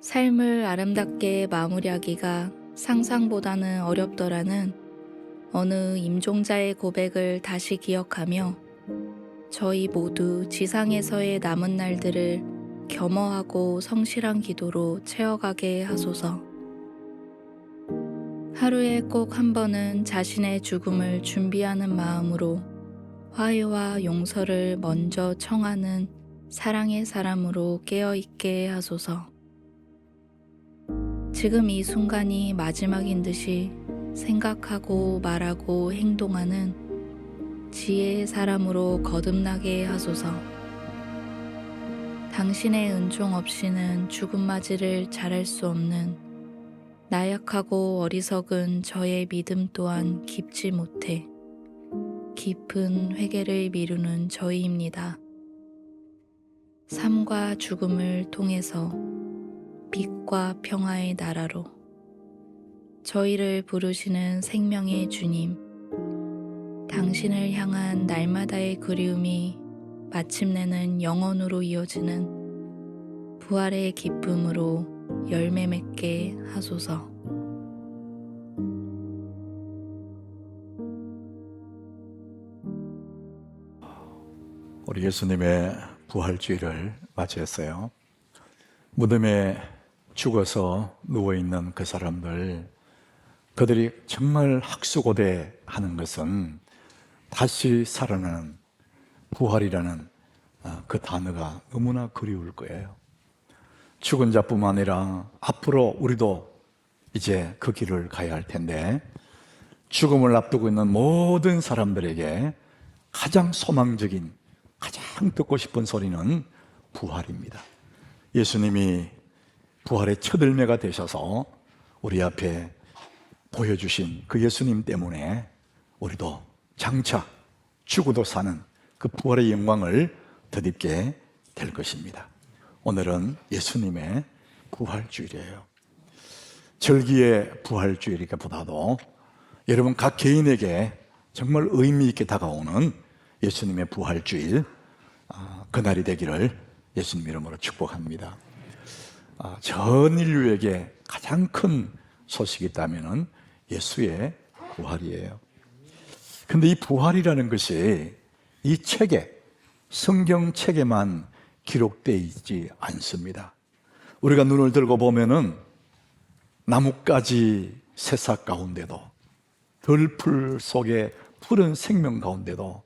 삶을 아름답게 마무리하기가 상상보다는 어렵더라는 어느 임종자의 고백을 다시 기억하며 저희 모두 지상에서의 남은 날들을 겸허하고 성실한 기도로 채워가게 하소서. 하루에 꼭 한 번은 자신의 죽음을 준비하는 마음으로 화해와 용서를 먼저 청하는 사랑의 사람으로 깨어있게 하소서. 지금 이 순간이 마지막인 듯이 생각하고 말하고 행동하는 지혜의 사람으로 거듭나게 하소서. 당신의 은총 없이는 죽음맞이를 잘할 수 없는 나약하고 어리석은 저의 믿음 또한 깊지 못해 깊은 회개를 미루는 저희입니다. 삶과 죽음을 통해서 빛과 평화의 나라로 저희를 부르시는 생명의 주님, 당신을 향한 날마다의 그리움이 마침내는 영원으로 이어지는 부활의 기쁨으로 열매 맺게 하소서. 우리 예수님의 부활주일을 맞이했어요. 무덤에 죽어서 누워있는 그 사람들, 그들이 정말 학수고대하는 것은 다시 살아나는 부활이라는 그 단어가 너무나 그리울 거예요. 죽은 자뿐만 아니라 앞으로 우리도 이제 그 길을 가야 할 텐데, 죽음을 앞두고 있는 모든 사람들에게 가장 소망적인, 가장 듣고 싶은 소리는 부활입니다. 예수님이 부활의 첫 열매가 되셔서 우리 앞에 보여주신 그 예수님 때문에 우리도 장차 죽어도 사는 그 부활의 영광을 덧입게 될 것입니다. 오늘은 예수님의 부활주일이에요. 절기의 부활주일이니까 보다도 여러분 각 개인에게 정말 의미 있게 다가오는 예수님의 부활주일, 그날이 되기를 예수님 이름으로 축복합니다. 전 인류에게 가장 큰 소식이 있다면 예수의 부활이에요. 근데 이 부활이라는 것이 이 책에, 성경책에만 기록되어 있지 않습니다. 우리가 눈을 들고 보면은 나뭇가지 새싹 가운데도, 들풀 속에 푸른 생명 가운데도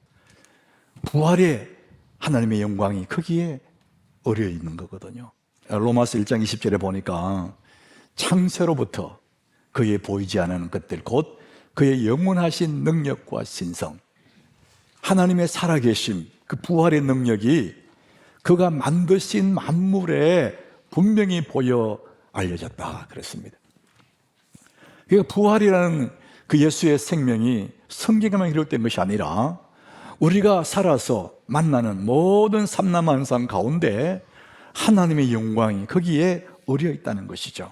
부활의 하나님의 영광이 거기에 어려 있는 거거든요. 로마서 1장 20절에 보니까 창세로부터 그의 보이지 않는 것들, 곧 그의 영원하신 능력과 신성, 하나님의 살아계심, 그 부활의 능력이 그가 만드신 만물에 분명히 보여 알려졌다 그랬습니다. 그러니까 부활이라는 그 예수의 생명이 성경에만 기록된 것이 아니라 우리가 살아서 만나는 모든 삼남한상 가운데 하나님의 영광이 거기에 어려 있다는 것이죠.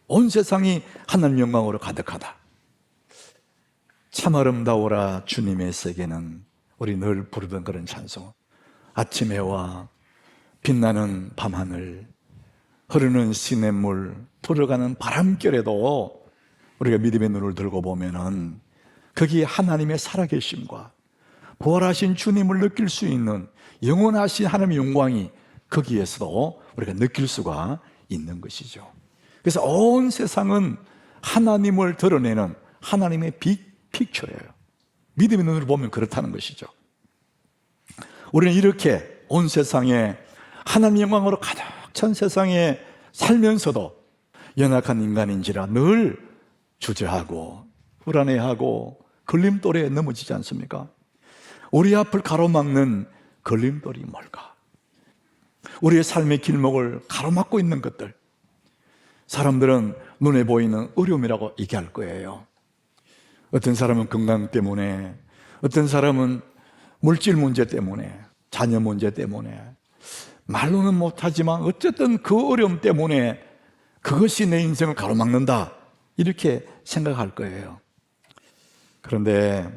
온 세상이 하나님 영광으로 가득하다. 참 아름다워라 주님의 세계는, 우리 늘 부르던 그런 찬송. 아침 해와 빛나는 밤하늘, 흐르는 시냇물, 불어가는 바람결에도 우리가 믿음의 눈을 들고 보면은 거기에 하나님의 살아계심과 부활하신 주님을 느낄 수 있는 영원하신 하나님의 영광이 거기에서도 우리가 느낄 수가 있는 것이죠. 그래서 온 세상은 하나님을 드러내는 하나님의 픽처예요. 믿음의 눈으로 보면 그렇다는 것이죠. 우리는 이렇게 온 세상에 하나님의 영광으로 가득 찬 세상에 살면서도 연약한 인간인지라 늘 주저하고 불안해하고 걸림돌에 넘어지지 않습니까? 우리 앞을 가로막는 걸림돌이 뭘까? 우리의 삶의 길목을 가로막고 있는 것들, 사람들은 눈에 보이는 어려움이라고 얘기할 거예요. 어떤 사람은 건강 때문에, 어떤 사람은 물질 문제 때문에, 자녀 문제 때문에, 말로는 못하지만 어쨌든 그 어려움 때문에 그것이 내 인생을 가로막는다, 이렇게 생각할 거예요. 그런데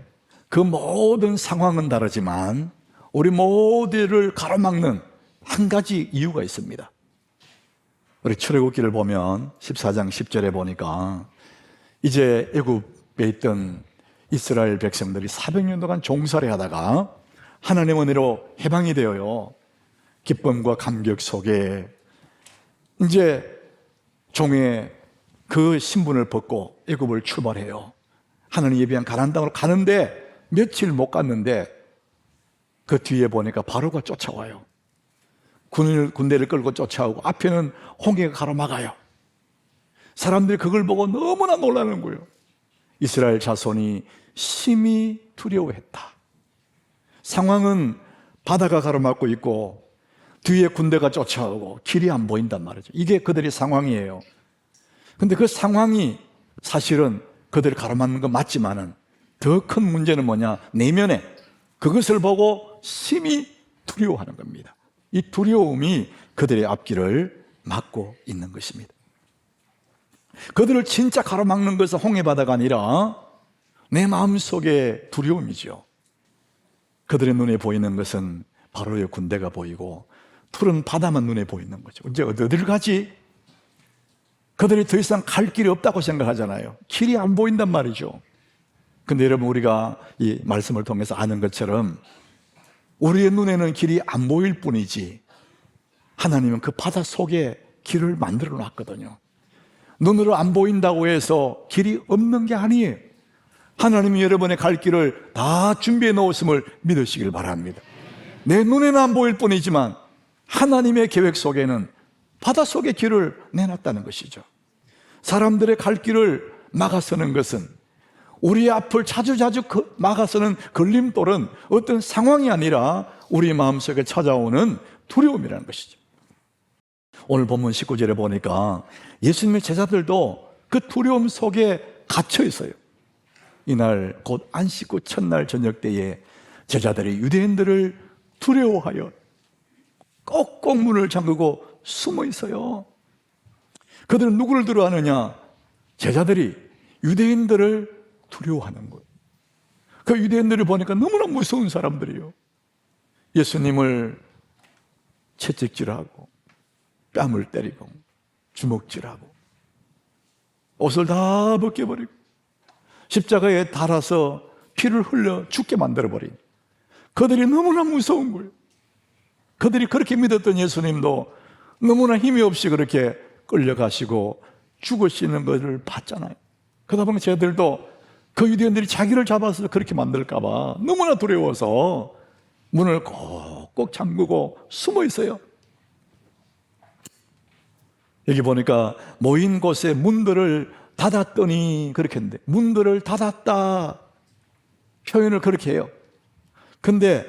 그 모든 상황은 다르지만 우리 모두를 가로막는 한 가지 이유가 있습니다. 우리 출애굽기를 보면 14장 10절에 보니까 이제 애굽에 있던 이스라엘 백성들이 400년 동안 종살이 하다가 하나님 은혜로 해방이 되어요. 기쁨과 감격 속에 이제 종의 그 신분을 벗고 애굽을 출발해요. 하나님 예비한 가나안 땅으로 가는데 며칠 못 갔는데 그 뒤에 보니까 바로가 쫓아와요. 군대를 끌고 쫓아오고 앞에는 홍해가 가로막아요. 사람들이 그걸 보고 너무나 놀라는 거예요. 이스라엘 자손이 심히 두려워했다. 상황은 바다가 가로막고 있고 뒤에 군대가 쫓아오고 길이 안 보인단 말이죠. 이게 그들의 상황이에요. 근데 그 상황이 사실은 그들을 가로막는 건 맞지만은 더 큰 문제는 뭐냐? 내면에 그것을 보고 심히 두려워하는 겁니다. 이 두려움이 그들의 앞길을 막고 있는 것입니다. 그들을 진짜 가로막는 것은 홍해바다가 아니라 내 마음속의 두려움이죠. 그들의 눈에 보이는 것은 바로의 군대가 보이고 푸른 바다만 눈에 보이는 거죠. 이제 어디를 가지? 그들이 더 이상 갈 길이 없다고 생각하잖아요. 길이 안 보인단 말이죠. 근데 여러분, 우리가 이 말씀을 통해서 아는 것처럼 우리의 눈에는 길이 안 보일 뿐이지 하나님은 그 바다 속에 길을 만들어 놨거든요. 눈으로 안 보인다고 해서 길이 없는 게 아니에요. 하나님이 여러분의 갈 길을 다 준비해 놓으심을 믿으시길 바랍니다. 내 눈에는 안 보일 뿐이지만 하나님의 계획 속에는 바다 속의 길을 내놨다는 것이죠. 사람들의 갈 길을 막아서는 것은, 우리의 앞을 자주자주 막아서는 걸림돌은 어떤 상황이 아니라 우리 마음속에 찾아오는 두려움이라는 것이죠. 오늘 본문 19절에 보니까 예수님의 제자들도 그 두려움 속에 갇혀 있어요. 이날 곧 안식 후 첫날 저녁 때에 제자들이 유대인들을 두려워하여 꼭꼭 문을 잠그고 숨어 있어요. 그들은 누구를 두려워하느냐? 제자들이 유대인들을 두려워하는 거예요. 그 유대인들을 보니까 너무나 무서운 사람들이에요. 예수님을 채찍질하고 뺨을 때리고 주먹질하고 옷을 다 벗겨버리고 십자가에 달아서 피를 흘려 죽게 만들어버린, 그들이 너무나 무서운 거예요. 그들이 그렇게 믿었던 예수님도 너무나 힘이 없이 그렇게 끌려가시고 죽으시는 것을 봤잖아요. 그러다 보니 저희들도 그 유대인들이 자기를 잡아서 그렇게 만들까 봐 너무나 두려워서 문을 꼭꼭 잠그고 숨어 있어요. 여기 보니까 모인 곳에 문들을 닫았더니 그렇게 했는데, 문들을 닫았다 표현을 그렇게 해요. 근데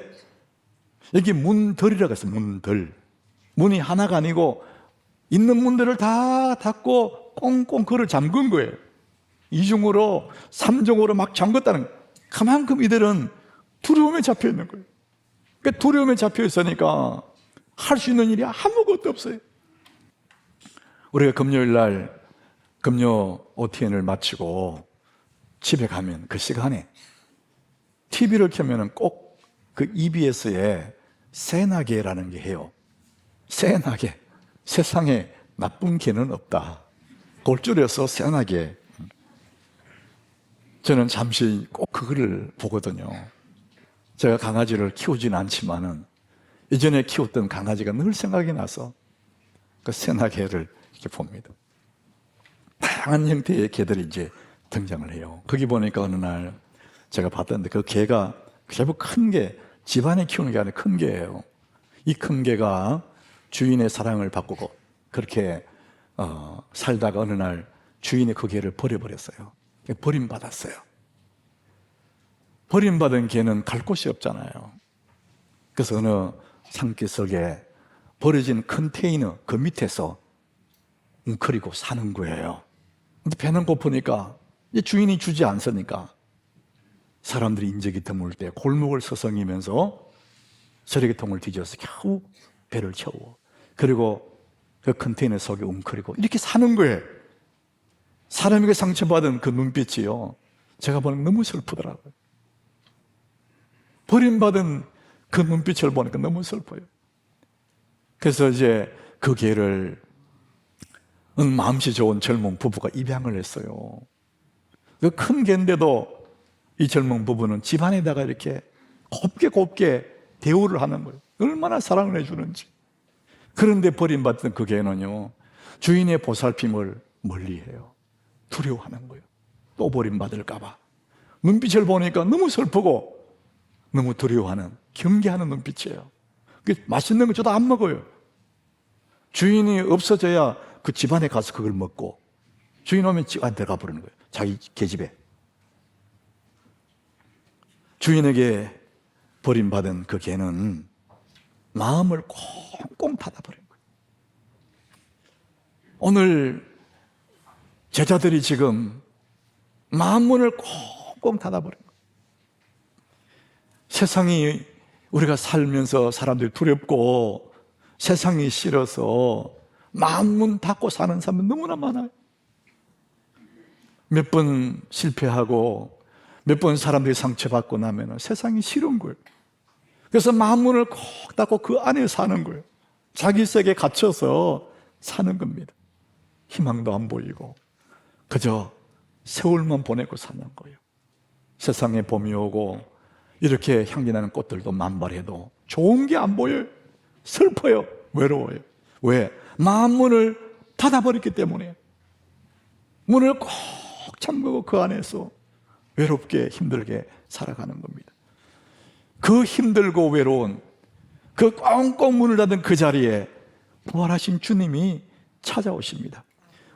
여기 문들이라고 했어요. 문들. 문이 하나가 아니고 있는 문들을 다 닫고 꽁꽁 그를 잠근 거예요. 이중으로 삼중으로 막 잠갔다는 거예요. 그만큼 이들은 두려움에 잡혀 있는 거예요. 그러니까 두려움에 잡혀 있으니까 할 수 있는 일이 아무것도 없어요. 우리가 금요일 날 금요 OTN을 마치고 집에 가면 그 시간에 TV를 켜면 꼭 그 EBS에 새나개라는 게 해요. 새나개. 세상에 나쁜 개는 없다. 그걸 줄여서 새나개. 저는 잠시 꼭 그거를 보거든요. 제가 강아지를 키우지는 않지만은 이전에 키웠던 강아지가 늘 생각이 나서 그 새나개를 이렇게 봅니다. 다양한 형태의 개들이 이제 등장을 해요. 거기 보니까 어느 날 제가 봤던데 그 개가 제법 큰 개, 집안에 키우는 게 아니라 큰 개예요. 이 큰 개가 주인의 사랑을 받고 그렇게 살다가 어느 날 주인이 그 개를 버려버렸어요. 버림받았어요. 버림받은 개는 갈 곳이 없잖아요. 그래서 어느 산기슭에 버려진 컨테이너 그 밑에서 웅크리고 사는 거예요. 근데 배는 고프니까 주인이 주지 않으니까 사람들이 인적이 드물 때 골목을 서성이면서 쓰레기통을 뒤져서 겨우 배를 채우고, 그리고 그 컨테이너 속에 웅크리고 이렇게 사는 거예요. 사람에게 상처받은 그 눈빛이요, 제가 보는 너무 슬프더라고요. 버림받은 그 눈빛을 보니까 너무 슬퍼요. 그래서 이제 그 개를 마음씨 좋은 젊은 부부가 입양을 했어요. 그 큰 개인데도 이 젊은 부부는 집안에다가 이렇게 곱게 대우를 하는 거예요. 얼마나 사랑을 해주는지. 그런데 버림받던 그 개는요, 주인의 보살핌을 멀리해요. 두려워하는 거예요. 또 버림받을까봐. 눈빛을 보니까 너무 슬프고 너무 두려워하는, 경계하는 눈빛이에요. 맛있는 거 줘도 안 먹어요. 주인이 없어져야 그 집안에 가서 그걸 먹고, 주인 오면 집안 들어가 버리는 거예요. 자기 계집에. 주인에게 버림받은 그 개는 마음을 꽁꽁 닫아버린 거예요. 오늘 제자들이 지금 마음문을 꽁꽁 닫아버린 거예요. 세상이, 우리가 살면서 사람들이 두렵고 세상이 싫어서 마음문 닫고 사는 사람은 너무나 많아요. 몇 번 실패하고 몇 번 사람들이 상처받고 나면 세상이 싫은 거예요. 그래서 마음문을 콕 닫고 그 안에 사는 거예요. 자기 속에 갇혀서 사는 겁니다. 희망도 안 보이고 그저 세월만 보내고 사는 거예요. 세상에 봄이 오고 이렇게 향기나는 꽃들도 만발해도 좋은 게 안 보여요. 슬퍼요. 외로워요. 왜? 마음문을 닫아버렸기 때문에. 문을 꼭 잠그고 그 안에서 외롭게 힘들게 살아가는 겁니다. 그 힘들고 외로운 그 꽁꽁 문을 닫은 그 자리에 부활하신 주님이 찾아오십니다.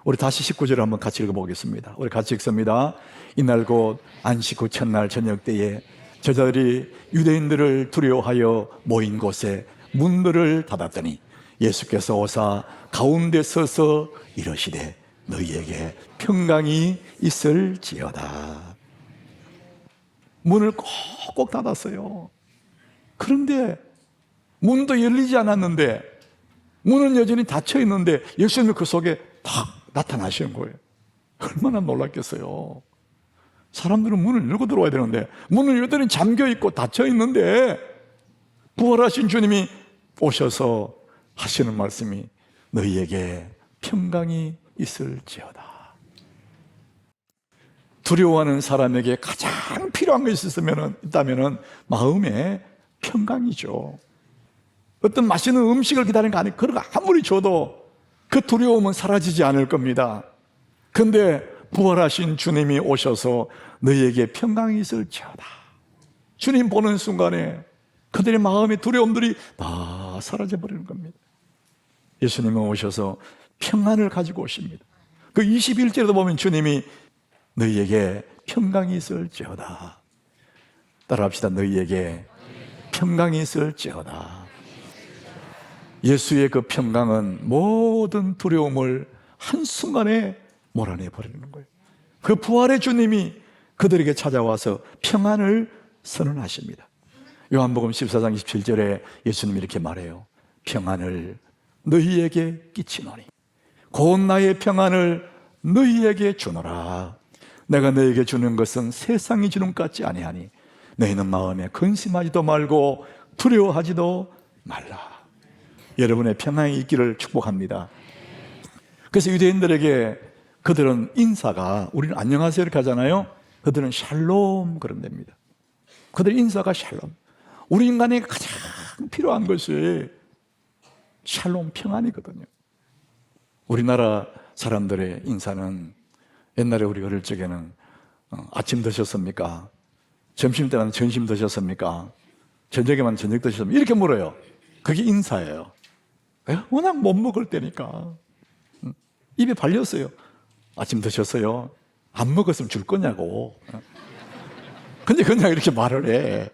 우리 다시 19절을 한번 같이 읽어보겠습니다. 우리 같이 읽습니다. 이날 곧 안식 후 첫날 저녁 때에 제자들이 유대인들을 두려워하여 모인 곳에 문들을 닫았더니 예수께서 오사 가운데 서서 이러시되 너희에게 평강이 있을지어다. 문을 꼭꼭 닫았어요. 그런데 문도 열리지 않았는데, 문은 여전히 닫혀 있는데 예수님이 그 속에 탁 나타나시는 거예요. 얼마나 놀랐겠어요. 사람들은 문을 열고 들어와야 되는데 문은 여전히 잠겨 있고 닫혀 있는데 부활하신 주님이 오셔서 하시는 말씀이 너희에게 평강이 있을지어다. 두려워하는 사람에게 가장 필요한 것이 있다면 마음에 평강이죠. 어떤 맛있는 음식을 기다리는 거 아니에요. 그런 거 아무리 줘도 그 두려움은 사라지지 않을 겁니다. 그런데 부활하신 주님이 오셔서 너희에게 평강이 있을지어다. 주님 보는 순간에 그들의 마음의 두려움들이 다 사라져버리는 겁니다. 예수님은 오셔서 평안을 가지고 오십니다. 그 21절에도 보면 주님이 너희에게 평강이 있을지어다. 따라합시다. 너희에게 평강이 있을지어다. 예수의 그 평강은 모든 두려움을 한순간에 몰아내 버리는 거예요. 그 부활의 주님이 그들에게 찾아와서 평안을 선언하십니다. 요한복음 14장 27절에 예수님이 이렇게 말해요. 평안을 너희에게 끼치노니 곧 나의 평안을 너희에게 주노라. 내가 너희에게 주는 것은 세상이 주는 것 같지 아니하니 너희는 마음에 근심하지도 말고 두려워하지도 말라. 여러분의 평안이 있기를 축복합니다. 그래서 유대인들에게 그들은 인사가, 우리는 안녕하세요 이렇게 하잖아요. 그들은 샬롬 그런답니다. 그들 인사가 샬롬. 우리 인간에게 가장 필요한 것이 샬롬, 평안이거든요. 우리나라 사람들의 인사는 옛날에 우리 어릴 적에는 아침 드셨습니까? 점심 때는 점심 드셨습니까? 저녁에만 저녁 드셨습니까? 이렇게 물어요. 그게 인사예요. 워낙 못 먹을 때니까 입에 발렸어요. 아침 드셨어요? 안 먹었으면 줄 거냐고. 근데 그냥 이렇게 말을 해.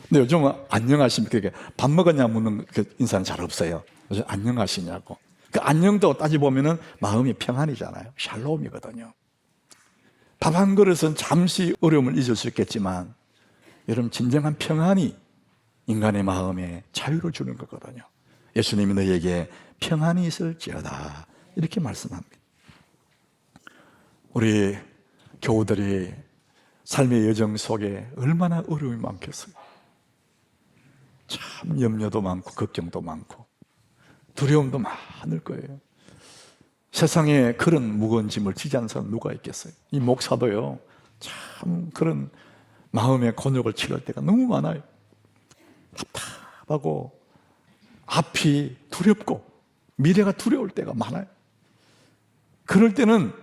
근데 요즘은 안녕하십니까? 이렇게 밥 먹었냐 묻는 그 인사는 잘 없어요. 요즘 안녕하시냐고. 그 안녕도 따지보면은 마음이 평안이잖아요. 샬롬이거든요. 밥 한 그릇은 잠시 어려움을 잊을 수 있겠지만 여러분 진정한 평안이 인간의 마음에 자유를 주는 거거든요. 예수님이 너희에게 평안이 있을지어다 이렇게 말씀합니다. 우리 교우들이 삶의 여정 속에 얼마나 어려움이 많겠어요. 참 염려도 많고 걱정도 많고 두려움도 많을 거예요. 세상에 그런 무거운 짐을 지지 않는 사람 누가 있겠어요? 이 목사도요, 참 그런 마음의 곤욕을 치를 때가 너무 많아요. 답답하고 앞이 두렵고 미래가 두려울 때가 많아요. 그럴 때는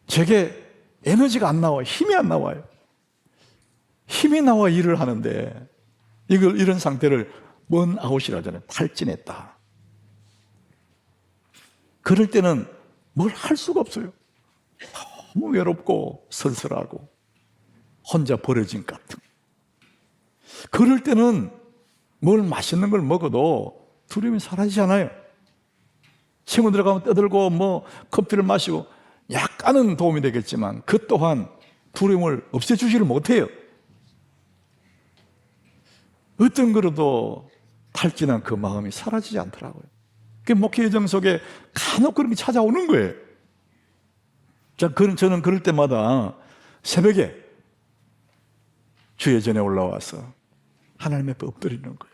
제게 에너지가 안 나와요. 힘이 안 나와요. 힘이 나와 일을 하는데 이런 상태를 번아웃이라 하잖아요. 탈진했다. 그럴 때는 뭘 할 수가 없어요. 너무 외롭고 쓸쓸하고 혼자 버려진 것 같은. 그럴 때는 뭘 맛있는 걸 먹어도 두려움이 사라지잖아요. 친구 들어가면 떠들고 뭐 커피를 마시고 약간은 도움이 되겠지만 그 또한 두려움을 없애주지를 못해요. 어떤 거라도 탈진한 그 마음이 사라지지 않더라고요. 그 목회 여정 속에 간혹 그런 게 찾아오는 거예요. 저는 그럴 때마다 새벽에 주의 전에 올라와서 하나님 앞에 엎드리는 거예요.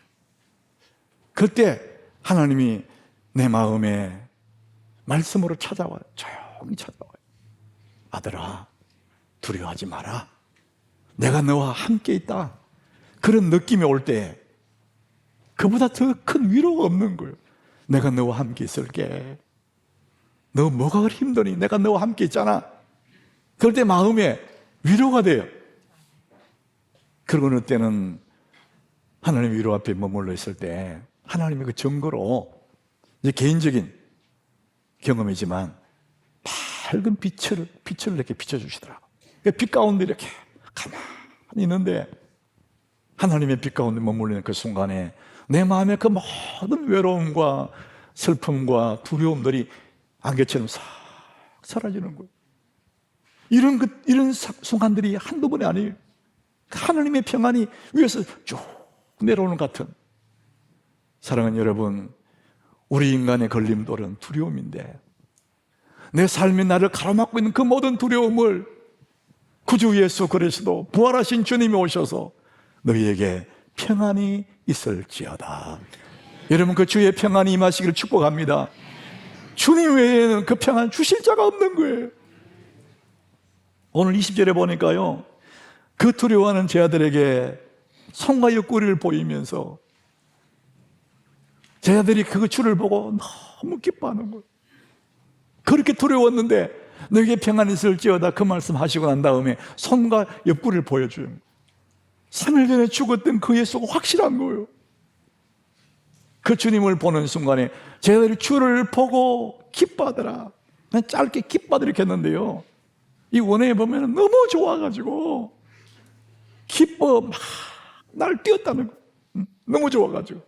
그때 하나님이 내 마음에 말씀으로 찾아와요. 조용히 찾아와요. 아들아, 두려워하지 마라. 내가 너와 함께 있다. 그런 느낌이 올 때 그보다 더 큰 위로가 없는 거예요. 내가 너와 함께 있을게. 너 뭐가 그리 힘드니? 내가 너와 함께 있잖아. 그럴 때 마음에 위로가 돼요. 그러고 어느 때는 하나님 위로 앞에 머물러 있을 때 하나님의 그 증거로 이제 개인적인 경험이지만 밝은 빛을 이렇게 비춰주시더라고요. 빛 가운데 이렇게 가만히 있는데 하나님의 빛 가운데 머물리는 그 순간에 내 마음의 그 모든 외로움과 슬픔과 두려움들이 안개처럼 싹 사라지는 거예요. 이런 순간들이 한두 번이 아니에요. 하나님의 평안이 위에서 쭉 내려오는 것 같은. 사랑하는 여러분, 우리 인간의 걸림돌은 두려움인데 내 삶이 나를 가로막고 있는 그 모든 두려움을 구주 예수 그리스도 부활하신 주님이 오셔서 너희에게 평안이 있을지어다. 여러분, 그 주의 평안이 임하시기를 축복합니다. 주님 외에는 그 평안 주실 자가 없는 거예요. 오늘 20절에 보니까요, 그 두려워하는 제 아들에게 손과 옆구리를 보이면서 제 아들이 그 주를 보고 너무 기뻐하는 거예요. 그렇게 두려웠는데 너에게 평안이 있을지어다 그 말씀하시고 난 다음에 손과 옆구리를 보여줘요. 3일 전에 죽었던 그 예수가 확실한 거예요. 그 주님을 보는 순간에 제 아들이 주를 보고 기뻐하더라. 그냥 짧게 기뻐하더라 이렇게 했는데요, 이 원어에 보면 너무 좋아가지고 기뻐 막 날 뛰었다는 거예요. 너무 좋아가지고.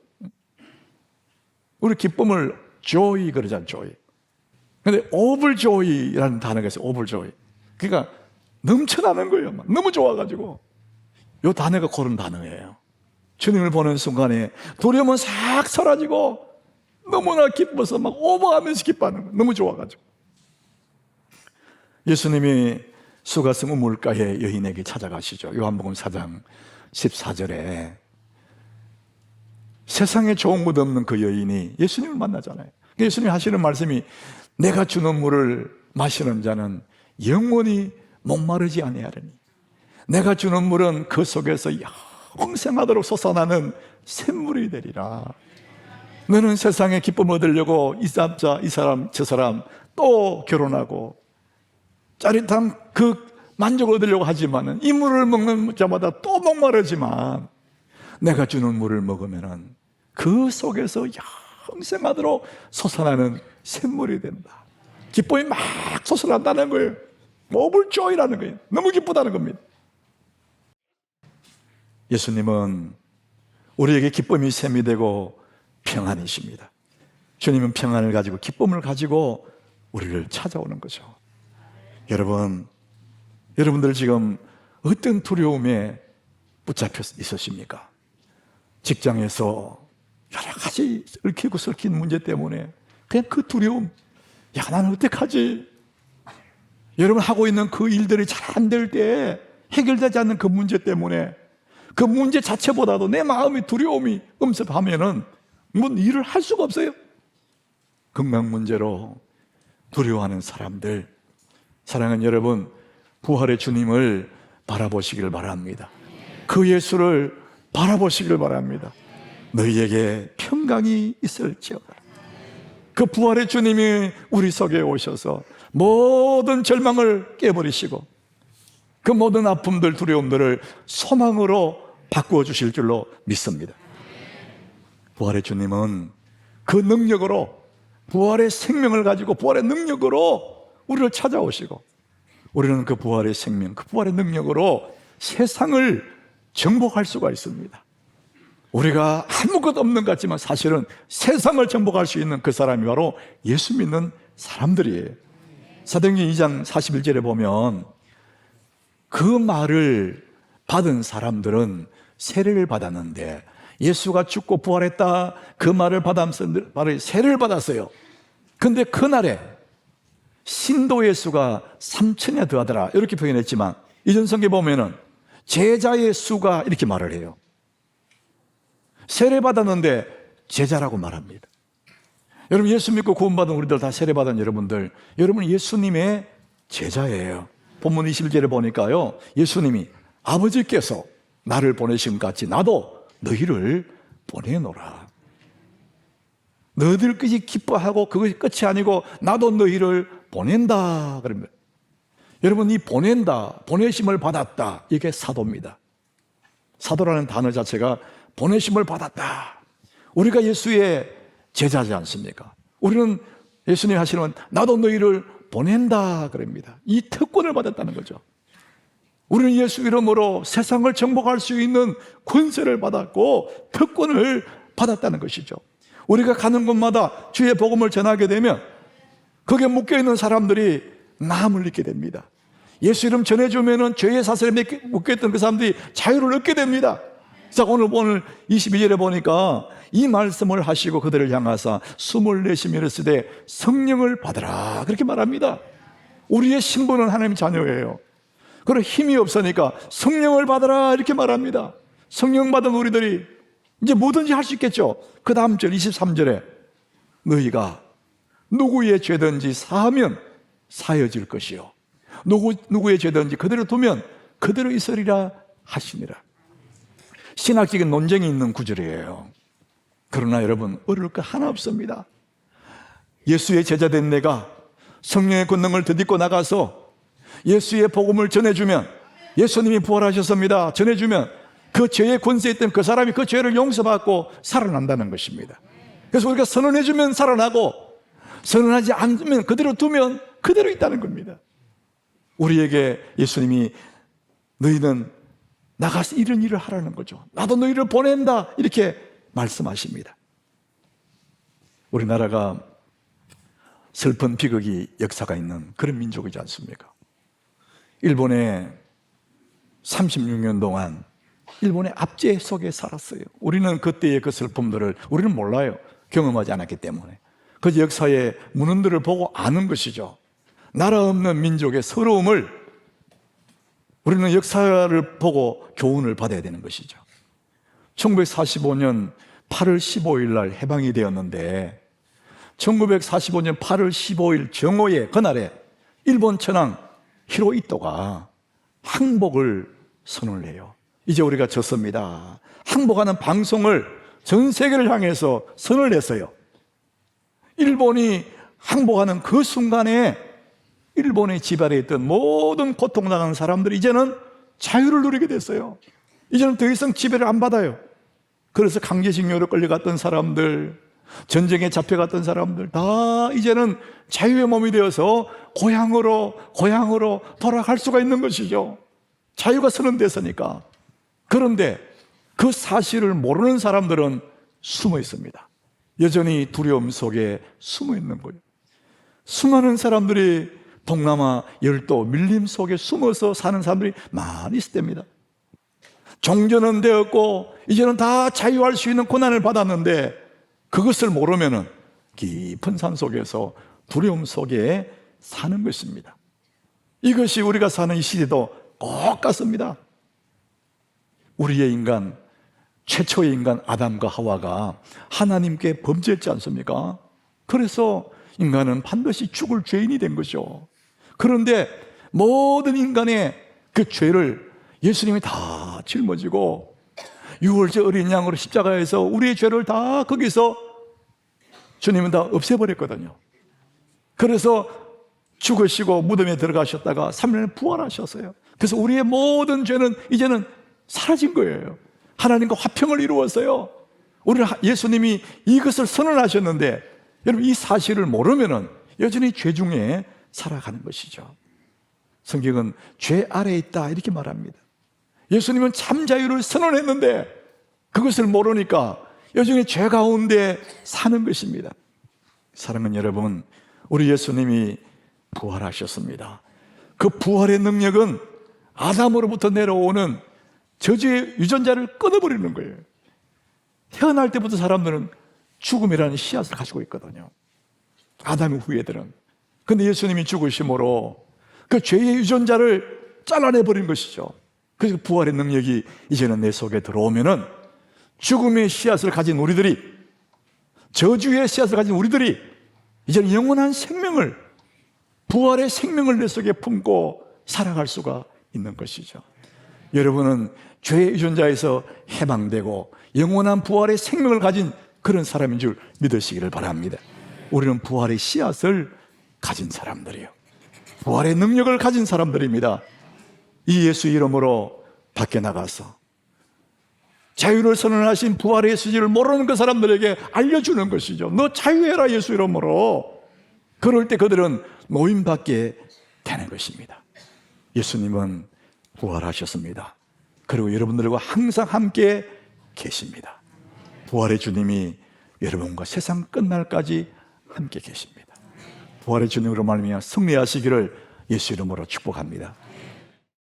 우리 기쁨을 joy 그러잖아요. joy. 근데 overjoy라는 단어가 있어요. overjoy. 그러니까 넘쳐나는 거예요. 막 너무 좋아가지고. 이 단어가 그런 단어예요. 주님을 보는 순간에 두려움은 싹 사라지고 너무나 기뻐서 막 오버하면서 기뻐하는 거예요. 너무 좋아가지고. 예수님이 수가성 우물가의 여인에게 찾아가시죠. 요한복음 4장 14절에 세상에 좋은 것 없는 그 여인이 예수님을 만나잖아요. 예수님이 하시는 말씀이 내가 주는 물을 마시는 자는 영원히 목마르지 아니하리니 내가 주는 물은 그 속에서 영생하도록 솟아나는 샘물이 되리라. 너는 세상에 기쁨 얻으려고 이 사람 저 사람 또 결혼하고 짜릿한 그 만족을 얻으려고 하지만 이 물을 먹는 자마다 또 목마르지만 내가 주는 물을 먹으면 그 속에서 영생하도록 솟아나는 샘물이 된다. 기쁨이 막 솟아난다는 거예요. overjoy라는 거예요. 너무 기쁘다는 겁니다. 예수님은 우리에게 기쁨이 샘이 되고 평안이십니다. 주님은 평안을 가지고 기쁨을 가지고 우리를 찾아오는 거죠. 여러분들 지금 어떤 두려움에 붙잡혀 있으십니까? 직장에서 여러 가지 얽히고 설킨 문제 때문에 그냥 그 두려움, 야 나는 어떡하지? 여러분 하고 있는 그 일들이 잘 안 될 때 해결되지 않는 그 문제 때문에 그 문제 자체보다도 내 마음의 두려움이 엄습하면은 뭐 일을 할 수가 없어요. 건강 문제로 두려워하는 사람들, 사랑하는 여러분, 부활의 주님을 바라보시길 바랍니다. 그 예수를 바라보시길 바랍니다. 너희에게 평강이 있을지어다. 그 부활의 주님이 우리 속에 오셔서 모든 절망을 깨버리시고 그 모든 아픔들, 두려움들을 소망으로 바꾸어 주실 줄로 믿습니다. 부활의 주님은 그 능력으로, 부활의 생명을 가지고 부활의 능력으로 우리를 찾아오시고, 우리는 그 부활의 생명, 그 부활의 능력으로 세상을 정복할 수가 있습니다. 우리가 아무것도 없는 것 같지만 사실은 세상을 정복할 수 있는 그 사람이 바로 예수 믿는 사람들이에요. 사도행전 2장 41절에 보면 그 말을 받은 사람들은 세례를 받았는데, 예수가 죽고 부활했다 그 말을 받아서 세례를 받았어요. 근데 그날에 신도의 수가 3천에 더하더라 이렇게 표현했지만, 이전 성경에 보면은 제자의 수가 이렇게 말을 해요. 세례 받았는데 제자라고 말합니다. 여러분, 예수 믿고 구원받은 우리들, 다 세례 받은 여러분들, 여러분 예수님의 제자예요. 본문 21절에 보니까요, 예수님이 아버지께서 나를 보내신 것 같이 나도 너희를 보내노라. 너희들끼리 기뻐하고 그것이 끝이 아니고 나도 너희를 보낸다 그럽니다. 여러분, 이 보낸다, 보내심을 받았다, 이게 사도입니다. 사도라는 단어 자체가 보내심을 받았다. 우리가 예수의 제자지 않습니까? 우리는 예수님이 하시는 나도 너희를 보낸다 그럽니다. 이 특권을 받았다는 거죠. 우리는 예수 이름으로 세상을 정복할 수 있는 권세를 받았고 특권을 받았다는 것이죠. 우리가 가는 곳마다 주의 복음을 전하게 되면 거기에 묶여있는 사람들이 나음을 잊게 됩니다. 예수 이름 전해주면 죄의 사슬에 묶여있던 그 사람들이 자유를 얻게 됩니다. 자, 오늘 22절에 보니까 이 말씀을 하시고 그들을 향하사 숨을 내쉬며 이르시되 성령을 받으라 그렇게 말합니다. 우리의 신분은 하나님의 자녀예요. 그리고 힘이 없으니까 성령을 받으라 이렇게 말합니다. 성령 받은 우리들이 이제 뭐든지 할 수 있겠죠. 그 다음 절 23절에 너희가 누구의 죄든지 사하면 사여질 것이요 누구의 죄든지 그대로 두면 그대로 있으리라 하시니라. 신학적인 논쟁이 있는 구절이에요. 그러나 여러분, 어려울 거 하나 없습니다. 예수의 제자된 내가 성령의 권능을 덧입고 나가서 예수의 복음을 전해주면, 예수님이 부활하셨습니다 전해주면 그 죄의 권세에 있던 그 사람이 그 죄를 용서받고 살아난다는 것입니다. 그래서 우리가 선언해주면 살아나고, 선언하지 않으면 그대로 두면 그대로 있다는 겁니다. 우리에게 예수님이 너희는 나가서 이런 일을 하라는 거죠. 나도 너희를 보낸다 이렇게 말씀하십니다. 우리나라가 슬픈 비극이 역사가 있는 그런 민족이지 않습니까? 일본에 36년 동안 일본의 압제 속에 살았어요. 우리는 그때의 그 슬픔들을 우리는 몰라요. 경험하지 않았기 때문에. 그 역사의 문헌들을 보고 아는 것이죠. 나라 없는 민족의 서러움을 우리는 역사를 보고 교훈을 받아야 되는 것이죠. 1945년 8월 15일 날 해방이 되었는데 1945년 8월 15일 정오에 그날에 일본 천황 히로히토가 항복을 선언을 해요. 이제 우리가 졌습니다. 항복하는 방송을 전 세계를 향해서 선언을 했어요. 일본이 항복하는 그 순간에 일본의 지발에 있던 모든 고통당하는 사람들이 이제는 자유를 누리게 됐어요. 이제는 더 이상 지배를 안 받아요. 그래서 강제징용으로 끌려갔던 사람들, 전쟁에 잡혀갔던 사람들 다 이제는 자유의 몸이 되어서 고향으로 돌아갈 수가 있는 것이죠. 자유가 선언됐으니까. 그런데 그 사실을 모르는 사람들은 숨어 있습니다. 여전히 두려움 속에 숨어 있는 거예요. 수많은 사람들이 동남아 열도 밀림 속에 숨어서 사는 사람들이 많이 있을 때입니다. 종전은 되었고 이제는 다 자유할 수 있는 고난을 받았는데 그것을 모르면은 깊은 산 속에서 두려움 속에 사는 것입니다. 이것이 우리가 사는 이 시대도 똑같습니다. 우리의 인간, 최초의 인간 아담과 하와가 하나님께 범죄했지 않습니까? 그래서 인간은 반드시 죽을 죄인이 된 거죠. 그런데 모든 인간의 그 죄를 예수님이 다 짊어지고 유월절 어린 양으로 십자가에서 우리의 죄를 다 거기서 주님은 다 없애버렸거든요. 그래서 죽으시고 무덤에 들어가셨다가 3일 부활하셨어요. 그래서 우리의 모든 죄는 이제는 사라진 거예요. 하나님과 화평을 이루었어요. 우리는 예수님이 이것을 선언하셨는데 여러분 이 사실을 모르면은 여전히 죄 중에 살아가는 것이죠. 성경은 죄 아래에 있다 이렇게 말합니다. 예수님은 참 자유를 선언했는데 그것을 모르니까 여전히 죄 가운데 사는 것입니다. 사랑하는 여러분, 우리 예수님이 부활하셨습니다. 그 부활의 능력은 아담으로부터 내려오는 저주의 유전자를 끊어버리는 거예요. 태어날 때부터 사람들은 죽음이라는 씨앗을 가지고 있거든요. 아담의 후예들은. 근데 예수님이 죽으심으로 그 죄의 유전자를 잘라내버린 것이죠. 그래서 부활의 능력이 이제는 내 속에 들어오면은 죽음의 씨앗을 가진 우리들이, 저주의 씨앗을 가진 우리들이 이제는 영원한 생명을, 부활의 생명을 내 속에 품고 살아갈 수가 있는 것이죠. 여러분은 죄의 유전자에서 해방되고 영원한 부활의 생명을 가진 그런 사람인 줄 믿으시기를 바랍니다. 우리는 부활의 씨앗을 가진 사람들이에요. 부활의 능력을 가진 사람들입니다. 이 예수 이름으로 밖에 나가서 자유를 선언하신 부활의 예수를 모르는 그 사람들에게 알려주는 것이죠. 너 자유해라 예수 이름으로. 그럴 때 그들은 노임받게 되는 것입니다. 예수님은 부활하셨습니다. 그리고 여러분들과 항상 함께 계십니다. 부활의 주님이 여러분과 세상 끝날까지 함께 계십니다. 부활의 주님으로 말미암아 승리하시기를 예수 이름으로 축복합니다.